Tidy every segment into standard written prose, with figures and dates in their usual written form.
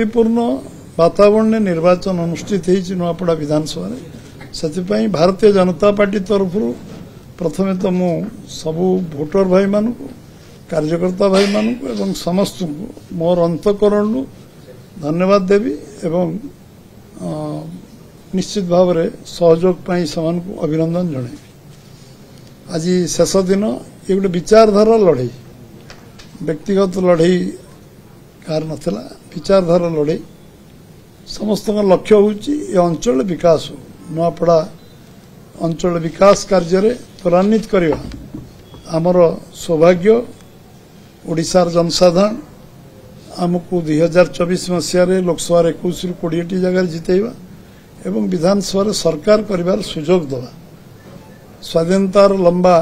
पूर्ण वातावरण निर्वाचन अनुष्ठित होती नुआपड़ा विधानसभा से भारतीय जनता पार्टी तरफ प्रथम तो मु सबू भोटर भाई मान कार्यकर्ता भाई मान एवं समस्त मोर अंतकरण धन्यवाद देवी एवं निश्चित भाव में सहयोग समान को अभिनंदन जन आज शेष दिन ये गोटे विचारधारा लड़ई व्यक्तिगत लड़ई कार नथिला विचारधारा लड़ई समस्त लक्ष्य होची अंचल विकास नुआपड़ा अंचल विकास कार्य त्वरान्वित करवा आमर सौभाग्य ओडिशार जनसाधारण आमको 2024 मसीह लोकसभा 21 ରୁ 20टी जगह जितेवा एवं विधानसभा सरकार करिवार सुजोग दवा स्वाधीनतार लंबा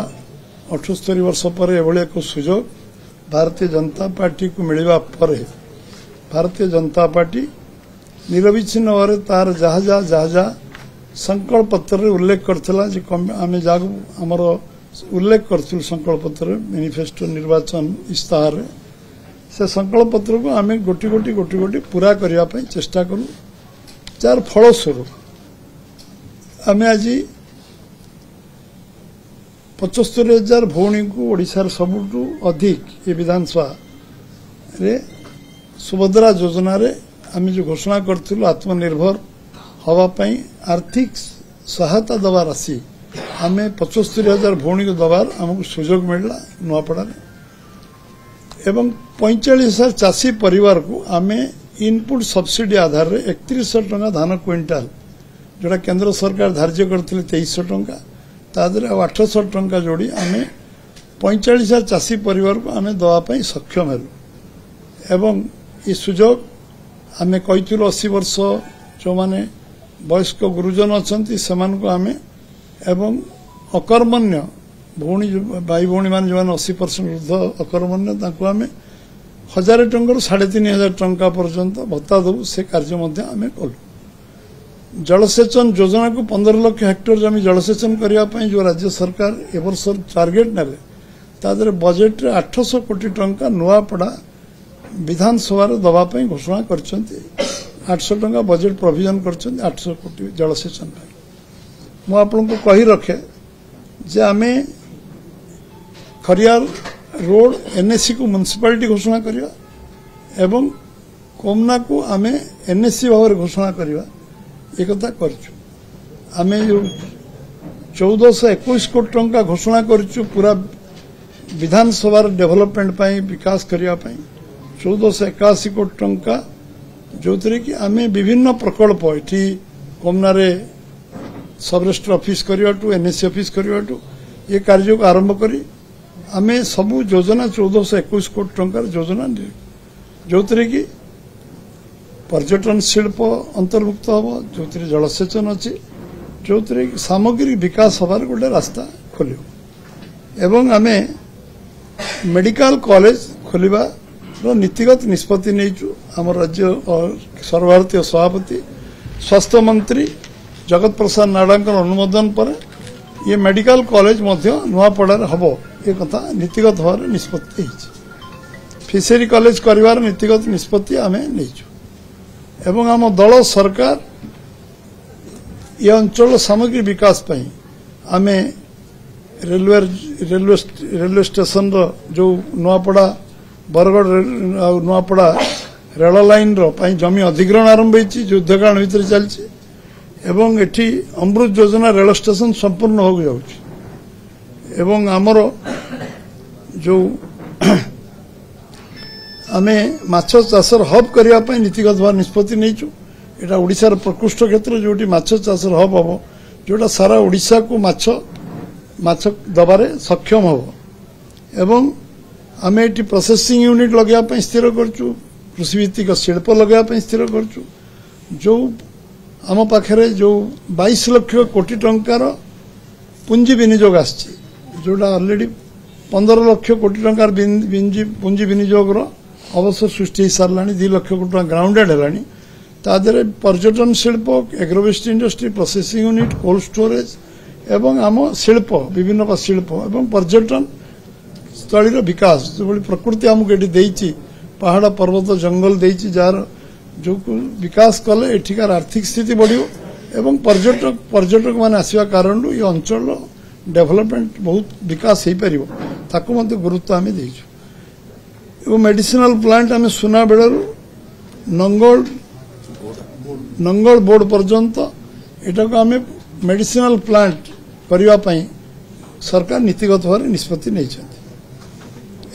78 वर्ष पर एभली एक सुजोग भारतीय जनता पार्टी को मिलवा पर भारतीय जनता पार्टी निरविच्छिन्न भाव तार जहा जहा संकल्प पत्र उल्लेख करथिला जे आमे जागु हमर उल्लेख करथिल संकल्प पत्र मैनिफेस्टो निर्वाचन इस्ताहार से संकल्प पत्र को आमे गोटी गोटी पूरा करबा पई चेष्टा करू जार फलस्वरूप आमे आज 75,000 भौणी को ओडिशार सबुठू अधिक ये विधानसभा रे सुभद्रा योजना रे आमे जो घोषणा करथिलु आत्मनिर्भर हवा पई आर्थिक सहायता दवा राशि आमे 75,000 भौणी को दबार हमको सुजोग मिलला नुआपड़ा एवं 45,000 चाषी परिवार को आमे इनपुट सब्सिडी आधार रे 3100 टंका धान क्विंटाल जोड़ा केंद्र सरकार धार्य करथिले 2300 टंका तादरे 800 टंका जोड़ी आमे 45,000 चाषी परिवार को आमे दवा पई सक्षम हेलु एवं ये सुजोग आमे कहिथिलु 80 वर्ष जो माने वयस्क गुरुजन अछंती समान को आमे एवं अकर्मण्य भौणी भाई भौणी मान जो 80% ऊर्ध्व अकर्मण्य ताको आमे 1000 टंका 3,500 टंका पर्यंत भत्ता दबु से कार्य मध्य आमे कलु जलसेचन योजना को 15 लाख हेक्टेयर जमी जलसेचन करिया पई जो राज्य सरकार ए वर्ष टार्गेट नेले तादरे बजेट रे 800 कोटी टंका नुआपड़ा विधानसभा दवा पई घोषणा करछंती 800 टंका बजेट प्रोविजन करछंती 800 कोटी जलसेचन पई मु आपन को कहि रखे जे आमे खरियार रोड एनएससी को म्युनिसिपालिटी घोषणा करिया एवं कोमना को आमे एनएससी भाव घोषणा करिया एक कथा करछु आमे जो 1421 कोटी टंका घोषणा करछु पूरा विधानसभा डेवलपमेंट पई विकास करिया पई 1481 कोटी टंका जो थरे कि आमे विभिन्न प्रकल्प एठी कोमना रे सब रजिस्टर ऑफिस करियाटू एनएससी ऑफिस करियाटू ये कार्य को आरंभ करी आमे सबु योजना 1421 कोटी टंका योजना जो थरे कि पर्यटन शिल्प अंतर्भुक्त हम जो जलसेचन अच्छी जो सामग्रिक विकास हबार गोटे रास्ता खोल एवं आमे मेडिकल कॉलेज खोलिबा नीतिगत निष्पत्ति नहीं आम राज्य सर्वभारतीय सभापति स्वास्थ्य मंत्री जगत प्रसाद नाडा अनुमोदन पर ये मेडिकल कॉलेज नुआपड़ा हम ये कथा नीतिगत भाव निष्पत्ति फिशरी कॉलेज कर नीतिगत निष्पत्ति आम नहीं एवं आम दल सरकार ये अंचल सामग्रिक विकास पई आमे रेलवे स्टेशन जो नुआपड़ा बरगढ़ नुआपड़ा रेल लाइन पई जमी अधिग्रहण आरंभ होती युद्धकाल भितर चलती एवं एठी अमृत योजना रेल स्टेशन संपूर्ण हो जाउछि एवं आमर जो आमे माछ चाषर हब करिया पई नीतिगत भाव निष्पत्ति नैचु एटा ओडिशार प्रकृष्ट क्षेत्र जोटी माछ चाषर हब हबो जोटा सारा ओडिशा को माछ दबारे सक्षम हबो एवं आमे एटी प्रोसेसिंग यूनिट लगया पई स्थिर करचु कृषि भित्तिक शिल्प लगया पई स्थिर करचु जो आम पाखरे जो 22 लाख कोटी टंकार पुंजी विनियोग आछि जोटा ऑलरेडी 15 लाख कोटी टंकार पुंजी विनियोग अवसर सृष्टि सारा 2 लाख कोटी टंका ग्राउंडेड है तादरे पर्यटन शिल्प agro waste industry processing unit cold storage एवं आम शिल्प विभिन्न शिल्प एवं पर्यटन स्थली विकास जो प्रकृति आमको ये पहाड़ पर्वत जंगल जार जो विकास कले एठिकार आर्थिक स्थिति बढ़ियो एवं पर्यटक मान आसवा कारण ये अंचल डेवलपमेंट बहुत विकास हो पार ताकू मत गुरुत्व आम देचु मेडिसिनल प्लांट आम सुना बेलू नंगल बोर्ड पर्यंत एटा को आम मेडिसिनल प्लांट करने सरकार नीतिगत भाव निष्पत्ति नहीं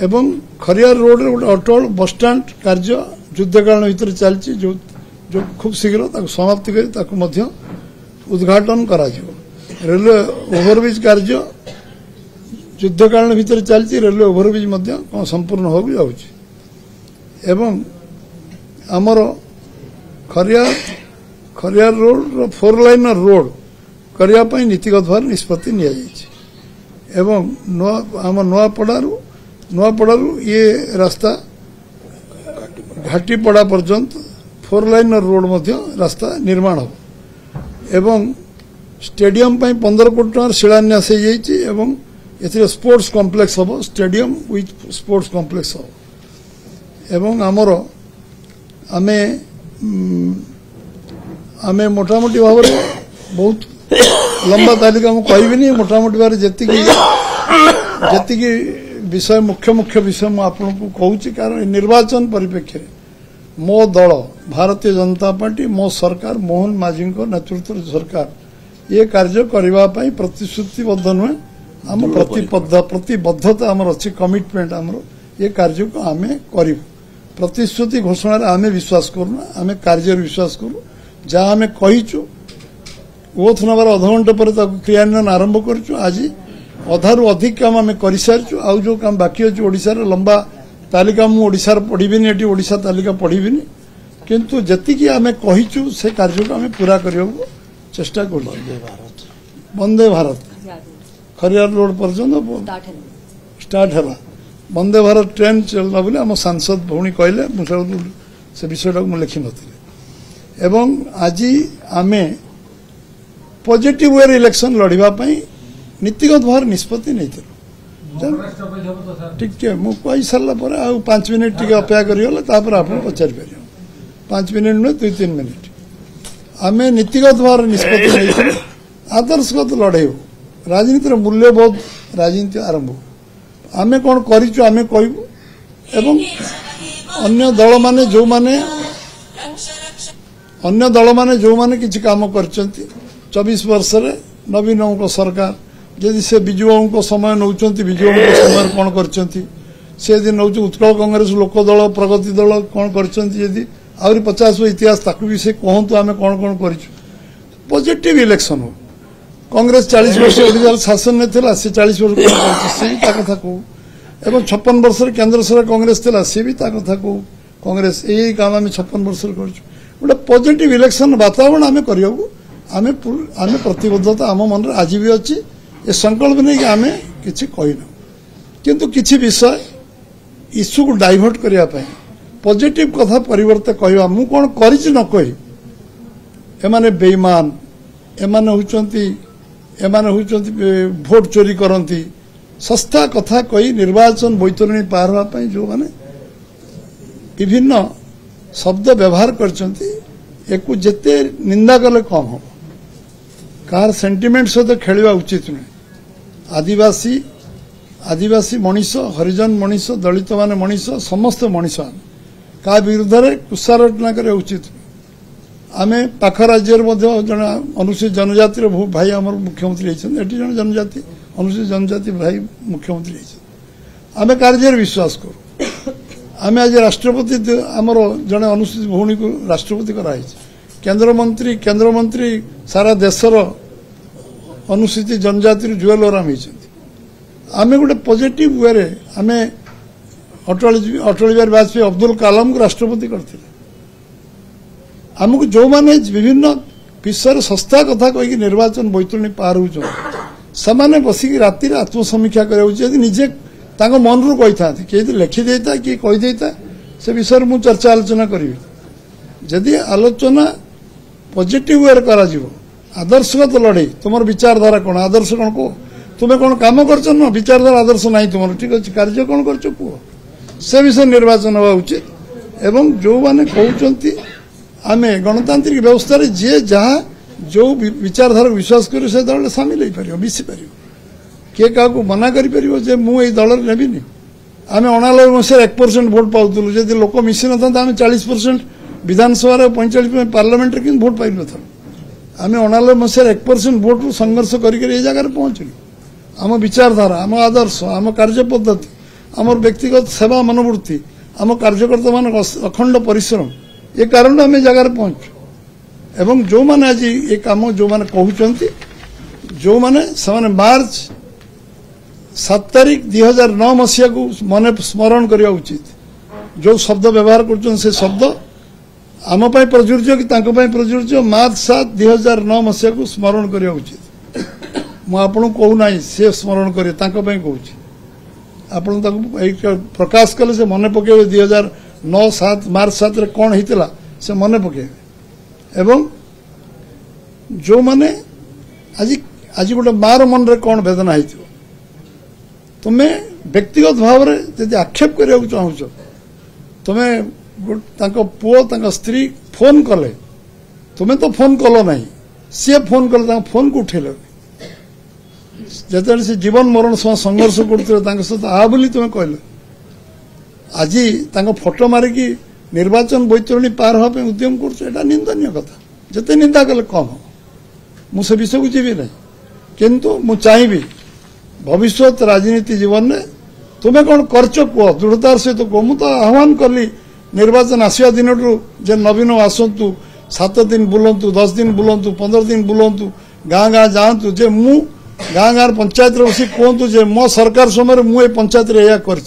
एवं खरियार रोड रे गोटे अटल बसस्टाण्ड कार्य युद्धकालीन भितर चलती जो खूब शीघ्र समाप्ति कर उद्घाटन करा रेलवे ओभरब्रिज कार्य युद्धकालीन भितर चलती रेलवे ओभरब्रिज संपूर्ण हो जाऊँगी एवं आमर खरियार रोड 4 लाइन रोड करने नीतिगत भाव निष्पत्ति नि एवं आम नुआपड़ारू ये रास्ता घाटीपड़ा पर्यंत 4 लाइन रोड रास्ता निर्माण हो एवं स्टेडियम 15 कोटी टकर शिलान्यास एवं एथिरे स्पोर्ट्स कॉम्प्लेक्स हम स्टेडियम विथ स्पोर्ट्स कॉम्प्लेक्स हम एवं आमर आमे मोटामोटी भाव बहुत लंबा तालिका मुझे कहबी मोटामोटी भाव जी विषय मुख्य विषय मुझे आपको कहूँ कारण निर्वाचन परिप्रेक्षी मो दल भारतीय जनता पार्टी मो सरकार मोहन माझी नेतृत्व सरकार ये कार्य करने प्रतिश्रुतिबद्ध नुहे आम प्रतिबद्धता आमर अच्छी कमिटमेंट आमर ये कार्य को आम करूँ प्रतिश्रुति घोषणा आम विश्वास करूना आम कार्य विश्वास करूँ जहाँ आम कहीचु ओथ नबार अध घंटे पर क्रियान्वयन आरंभ करूँ आज अधारू अधिक काम आम कर सारी आउ जो काम बाकी अच्छे ओडिशा रे लंबा तालिका मुझे पढ़ीबी एटी ओडिशा तालिका पढ़ीबी किंतु जतिकी आम कहीचु से कार्य को आम पूरा करने को चेष्टा कर वंदे भारत खरियार रोड पर्यंत स्टार्ट है वंदे भारत ट्रेन चलना बोले आम सांसद भौणी कहले से विषयटा मुझे लिखि नी एवं आज आम पॉजिटिव वे इलेक्शन लड़ाई नीतिगत भाव निष्पत्ति नहीं टिके मुझे कही सारा पर आ 5 मिनिट टी अपेक्षा कर आप पचारि पार 5 मिनिट नुहे 2-3 मिनिट आम नीतिगत भाव निष्पत्ति नहीं आदर्शगत लड़े राजनीतिर मूल्यबोध राजनीति आरंभ आमे कौन करूँ आमे कहूँ एवं अन्य दल माने जो माने किसी काम कर 24 वर्ष रे नवीन सरकार जदि से विजुवाऊ को समय नौ विजुवाऊ समय कौन कर नौ उत्कल कांग्रेस लोकदल प्रगति दल कौन कर आहरी 50 इतिहास ताकू भी से कहतु आम कौन कौन कर पॉजिटिव इलेक्शन हो कांग्रेस 40 वर्ष ओडिशा शासन में थिला से 40 वर्ष से कथा कहू एवं 56 वर्ष केन्द्र सरकार कांग्रेस थिला से भी कथा कहू कांग्रेस यही काम आम 56 वर्ष गोटे पॉजिटिव इलेक्शन वातावरण आम करियो आम प्रतिबद्धता आम मन आज भी अच्छी ये संकल्प नहीं कि आम किसी कहना किंतु किसी विषय इश्यू को डाइवर्ट करने पॉजिटिव कथा परिवर्ते कहवा मु कौन कर न कही एमाने बेईमान एमाने होचंती भोट चोरी करती सस्ता कथा कही निर्वाचन बैतरणी पार होगा जो माने विभिन्न शब्द व्यवहार करते जेते निंदा कले कम हम कार सेंटिमेंट सहित खेलवा उचित नुहे आदिवासी मनीष हरिजन मनीष दलित मान मनीष समस्त मनीष का विरुद्ध में कुसारटना करे उचित आम पाख राज्य जन अनुसूचित जनजाति भाई आम मुख्यमंत्री होती जन जनजाति अनुसूचित जनजाति भाई मुख्यमंत्री होती आम कार्य विश्वास करूँ आम आज राष्ट्रपति आमर जड़े अनुसूचित भौणी को राष्ट्रपति कराई केन्द्र मंत्री सारा देशर अनुसूचित जनजाति जुएल ओराम होती आम गोटे पॉजिटिव वे आम अटल बिहारी वाजपेयी अब्दुल कलाम को राष्ट्रपति करते आमको जो माने विभिन्न विषय सस्ता कथा कहीकि निर्वाचन बैतरणी पार होने बसिक राति आत्मसमीक्षा कर निजे मन रू कही था किए लिखिदे था किए कहीदे था से विषय मुझे चर्चा आलोचना करी जदि आलोचना पॉजिटिव वे कर आदर्शगत लड़े तुम विचारधारा कौन आदर्श कौन कह तुम्हें कौन कम कर विचारधारा आदर्श ना तुम ठीक अच्छे कार्य कौन कर से विषय निर्वाचन हवा उचित एवं जो माने कहते आमे गणतांत्रिक व्यवस्था रे जे जहाँ जो विचारधारा विश्वास कर से दल सामिल हो पार मिसी पार किए क्या मना कर मुझे दल नेबिनी आम 89 मसीह 1% भोट पाऊलु जब लोक मिसी ना आम 40% विधानसभा 45% पार्लियामेंट कि भोट पाई न आम 89 मसीह 1% भोट रु संघर्ष कर जगार पहुंचलु आम विचारधारा आम आदर्श आम कार्य पद्धति आम व्यक्तिगत सेवा मनोवृत्ति आम कार्यकर्ता मान अखंड परिश्रम ये कारण आम जगार पहुंचु एवं जो माने आज ये काम जो माने कहउचंती जो माने समान मार्च 7 तारीख 2009 मसीहा को मन स्मरण करने उचित जो शब्द व्यवहार कर शब्द आम प्रजुर्य कि प्रजुर्य मार्च 7 2009 मसीहा को स्मरण करने उचित मुझे कहूना सी स्मरण करें कहूँ आप प्रकाश कले से मन पके 2009 7 मार्च 7 कौन होता से मन पके एवं जो माने आज गोटे मार मन रे कौन वेदना हो तुम्हें व्यक्तिगत भाव में जब आक्षेप करने चाहूच तुम्हें पुओ स्त्री फोन कले तुम्हें तो फोन कल ना सी फोन कले फोन को उठेल जिते से जीवन मरण समय संघर्ष करते सहित आ बोली तुम्हें कहल आज फोटो मारिकी निर्वाचन बैतरणी पार हाँपे उद्यम कर निंदनीय कथा जिते निंदा कले कम हम मुझे विषय को जीवी ना किंतु मु चाहिए भविष्य राजनीति जीवन में तुम्हें कौन करच कह दृढ़तार सहित कह मुझे आह्वान कली निर्वाचन आसवा दिन जे नवीन आसतु 7 दिन बुलंतु 10 दिन बुलंतु 15 दिन बुलंतु गाँ गाँ जातु जे मु गाँ गाँ पंचायत बस कहतु जे मो सरकार समय मुझे पंचायत या कर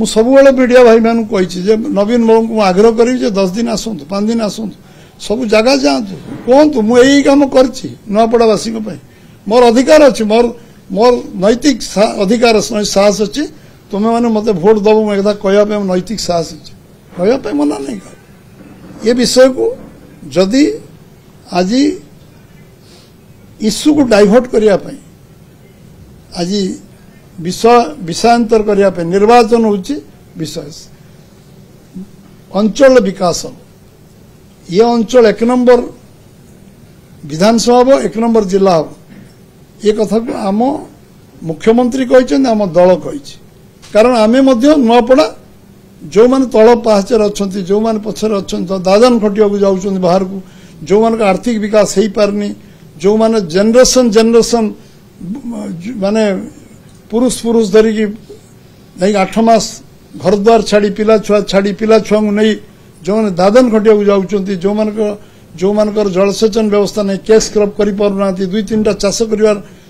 सब मीडिया भाई मान कही नवीन बाबू को आग्रह करी 10 दिन आसतु 5 दिन आसतु सब जगह जातु कहतु मुझे कम कर नुआपड़ावासी मोर अधिकार अच्छी मोर नैतिक अधिकार साहस अच्छी तुम्हें मैंने मत भोट दब मुझे कहवाई नैतिक साहस अच्छी कहवाई मना नहीं कर ये विषय को जदि आज इश्यू को डाइवर्ट करने आज विषयांतर करने निर्वाचन होची विषय अंचल विकास ये अंचल 1 नंबर विधानसभा हम 1 नंबर जिला हम ये कथा को आम मुख्यमंत्री कहते आम दल कही कारण आम नुआपड़ा जो मैंने तल पाचर अच्छा जो मैंने पछर अच्छा दादन खटिया को जाऊँ बाहर को जो मान आर्थिक विकास हो पारनी जो मैंने जेनरेशन माने पुरुष धरिकी 8 मास घर द्वार छाड़ी पिला छुआ छाड़ी पिला छुआ को नहीं जो मैंने दादन खटिया को जाऊँ जो मानकर जलसेचन व्यवस्था नहीं केस क्रप कर पारना 2-3टा चाष कर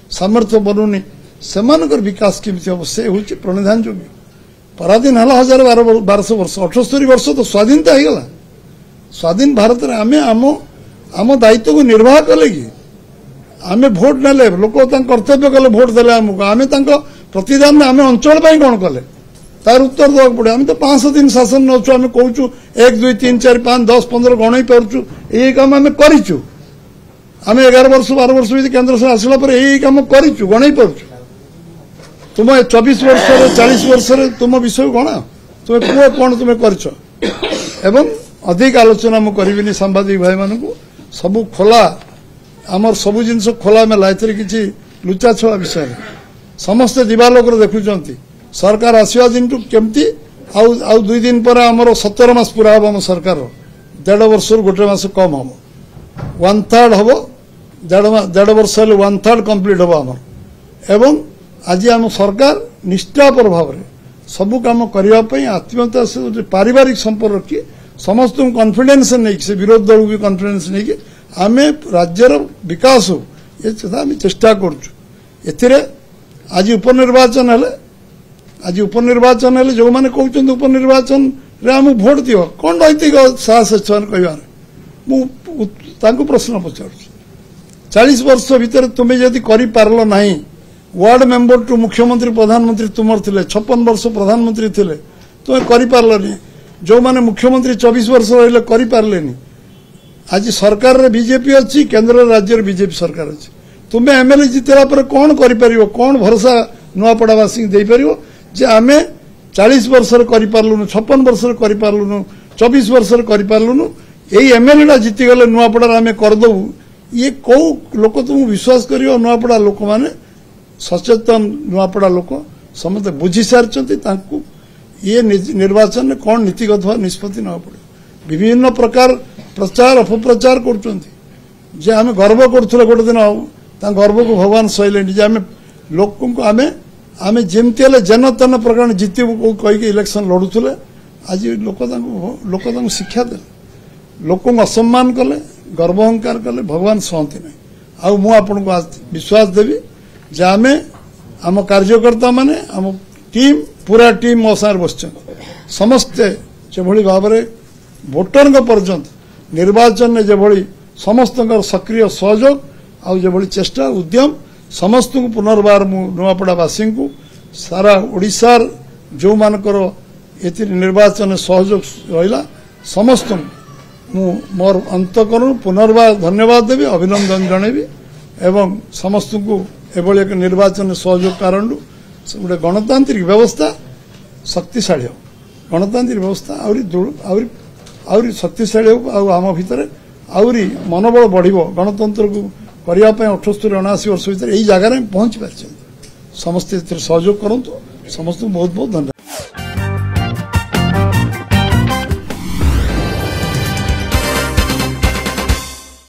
सामर्थ्य बनूनी से विकास केमी हम से हूँ प्रणिधान योग्य पराधीन है 1200 वर्ष 78 वर्ष तो स्वाधीनता हो गला स्वाधीन भारत में आम आम आम दायित्व को निर्वाह कले कि आम भोट नेले लोक कर्तव्य कले भोट देले आमको आम प्रतिदान में आम अंचल कौन कले तार उत्तर देवा पड़े आम तो 500 दिन शासन नौचु आम कहूँ 1 2 3 4 5 10 15 गणई पार्चु यही कम आम करूँ आम 11 वर्ष 12 वर्ष भी केन्द्र से आसला यही कम करूँ गणई पार्चु तुम 24 वर्ष 40 वर्ष तुम विषय गण तुम्हें पुओ कौन तुम्हें कर अधिक आलोचना मुझे सांबादिक भाई मान सब खोला आमर सब जिन खोला मेला किसी लुचा छुआ विषय समस्ते दिवालोक देखुं सरकार आसवा दिन केमती आउ 2 दिन पर आमर 17 मास पूरा हम सरकार 1.5 वर्ष गोटे मास कम हम 1/3 हम 1.5 वर्ष 1/3 कंप्लीट हम आमर एवं आज आम सरकार निष्ठापर भाव में सबू कम करने आत्मीयता से पारिवारिक संपर्क रखी समस्त कॉन्फिडेंस नहीं से विरोध दल भी कॉन्फिडेंस नहीं कि आम राज्यर विकास हो ये चेष्टा कर आज उपनिर्वाचन है जो मैंने कहते उपनिर्वाचन रे आम भोट दियो कौन नैतिक साहस कहू प्रश्न पचार 40 वर्ष भितर तुम्हें जदि कर ना वार्ड मेंबर टू मुख्यमंत्री प्रधानमंत्री तुम थे 56 वर्ष प्रधानमंत्री थे तुम्हें कर जो मैंने मुख्यमंत्री 24 वर्ष रही कर आज सरकार रे बीजेपी अच्छी केन्द्र राज्य बीजेपी सरकार अच्छी तुम्हें एमएलए जितला पर कौन कर कौन भरोसा नुआपड़ावासी दे पार जे आम 40 वर्ष कर 56 वर्ष कर 24 वर्ष कर यही एमएलए जीतीगले नुआपड़ा आम करदे ये कौ लोक तुमको विश्वास कर नुआपड़ा लोक मैंने सचेतन नुआपड़ा लोक समस्त बुझी सारी ये निर्वाचन में कौन नीतिगत भाव निष्पत्ति ना पड़े विभिन्न प्रकार प्रचार अपप्रचार कर आम गर्व करूँ गोटे दिन गर्व को भगवान सहले आम लोक आम जमती जन तन प्रकार जितबू कहीकि इलेक्शन लड़ुले आज लोक शिक्षा दे लोक असम्मान कले गर्व अहंकार कले भगवान सहती ना आउ आज विश्वास देवी जे आम आम कार्यकर्ता माने आम टीम पूरा टीम मो सार बस समस्ते जो भाव में भोटर पर्यंत निर्वाचन में जो समस्त सक्रिय सहयोग आउ चेष्टा उद्यम समस्त को पुनर्बार मु नुआपड़ावासी को सारा ओडिशार जो मानकर ये निर्वाचन सहयोग रहा समस्त मोर अंतकरण पुनर्बार धन्यवाद देवी अभिनंदन जनइबी एवं समस्त को एभली एक निर्वाचन सहयोग कारण गोटे गणतांत्रिक व्यवस्था शक्तिशाली हो गणतांत्रिक व्यवस्था आहरी शक्तिशाली हो आम भितर आहरी मनोबल बढ़ गणतंत्र को करने 78-79 वर्ष भर यही जगार पहुंची पार्टी समस्ते सहयोग करूँ समस्त बहुत बहुत धन्यवाद।